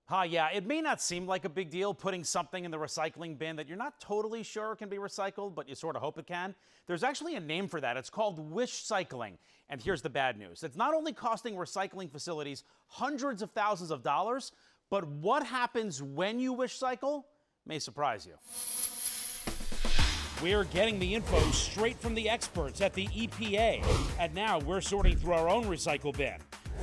Hi, yeah, it may not seem like a big deal putting something in the recycling bin that you're not totally sure can be recycled, but you sort of hope it can. There's actually a name for that. It's called wish cycling. And here's the bad news. It's not only costing recycling facilities hundreds of thousands of dollars, but what happens when you wish cycle may surprise you. We're getting the info straight from the experts at the EPA, and now we're sorting through our own recycle bin.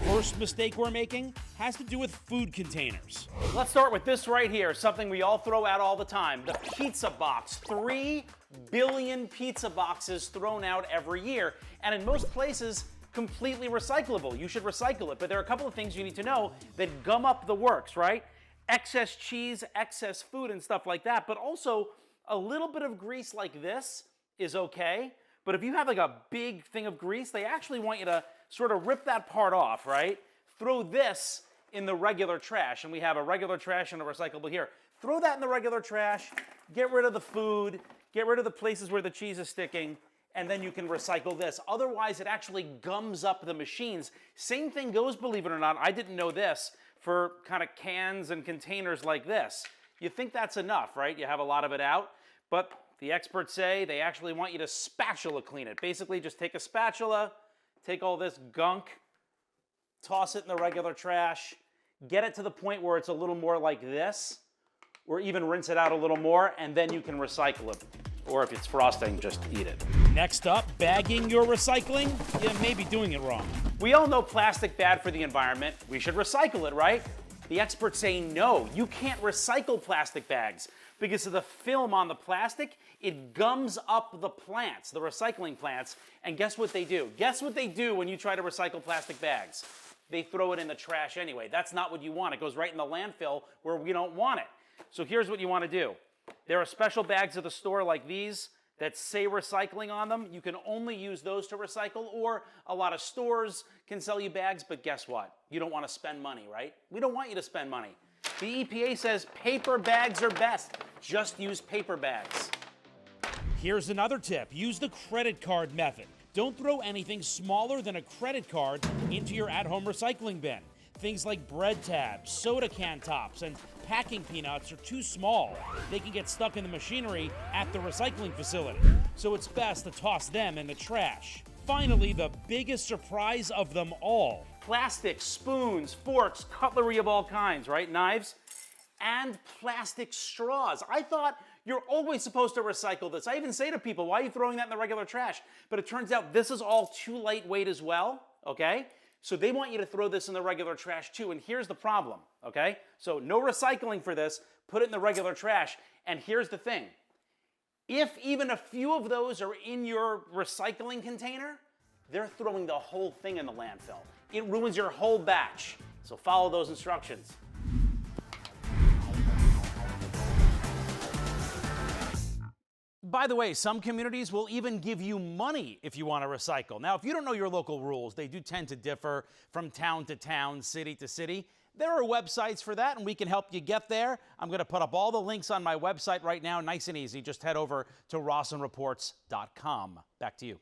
First mistake we're making has to do with food containers. Let's start with this right here, something we all throw out all the time, the pizza box. 3 billion pizza boxes thrown out every year, and in most places, completely recyclable. You should recycle it, but there are a couple of things you need to know that gum up the works, right? Excess cheese, excess food, and stuff like that, but also a little bit of grease like this is okay, but if you have like a big thing of grease, they actually want you to sort of rip that part off, right? Throw this in the regular trash, and we have a regular trash and a recyclable here. Throw that in the regular trash, get rid of the food, get rid of the places where the cheese is sticking, and then you can recycle this. Otherwise, it actually gums up the machines. Same thing goes, believe it or not, I didn't know this, for kind of cans and containers like this. You think that's enough, right? You have a lot of it out, but the experts say they actually want you to spatula clean it. Basically, just take a spatula, take all this gunk, toss it in the regular trash, get it to the point where it's a little more like this, or even rinse it out a little more, and then you can recycle it. Or if it's frosting, just eat it. Next up, bagging your recycling? You may be doing it wrong. We all know plastic bad for the environment. We should recycle it, right? The experts say no, you can't recycle plastic bags because of the film on the plastic. It gums up the plants, the recycling plants, and guess what they do? Guess what they do when you try to recycle plastic bags? They throw it in the trash anyway. That's not what you want. It goes right in the landfill where we don't want it. So here's what you want to do. There are special bags at the store like these that say recycling on them. You can only use those to recycle, or a lot of stores can sell you bags, but guess what? You don't want to spend money, right? We don't want you to spend money. The EPA says paper bags are best. Just use paper bags. Here's another tip. Use the credit card method. Don't throw anything smaller than a credit card into your at-home recycling bin. Things like bread tabs, soda can tops, and packing peanuts are too small. They can get stuck in the machinery at the recycling facility. So it's best to toss them in the trash. Finally, the biggest surprise of them all. Plastic spoons, forks, cutlery of all kinds, right? Knives, and plastic straws. I thought you're always supposed to recycle this. I even say to people, why are you throwing that in the regular trash? But it turns out this is all too lightweight as well, okay? So they want you to throw this in the regular trash too, and here's the problem, okay? So no recycling for this, put it in the regular trash, and here's the thing. If even a few of those are in your recycling container, they're throwing the whole thing in the landfill. It ruins your whole batch, so follow those instructions. By the way, some communities will even give you money if you want to recycle. Now, if you don't know your local rules, they do tend to differ from town to town, city to city. There are websites for that, and we can help you get there. I'm going to put up all the links on my website right now, nice and easy. Just head over to RossenReports.com. Back to you.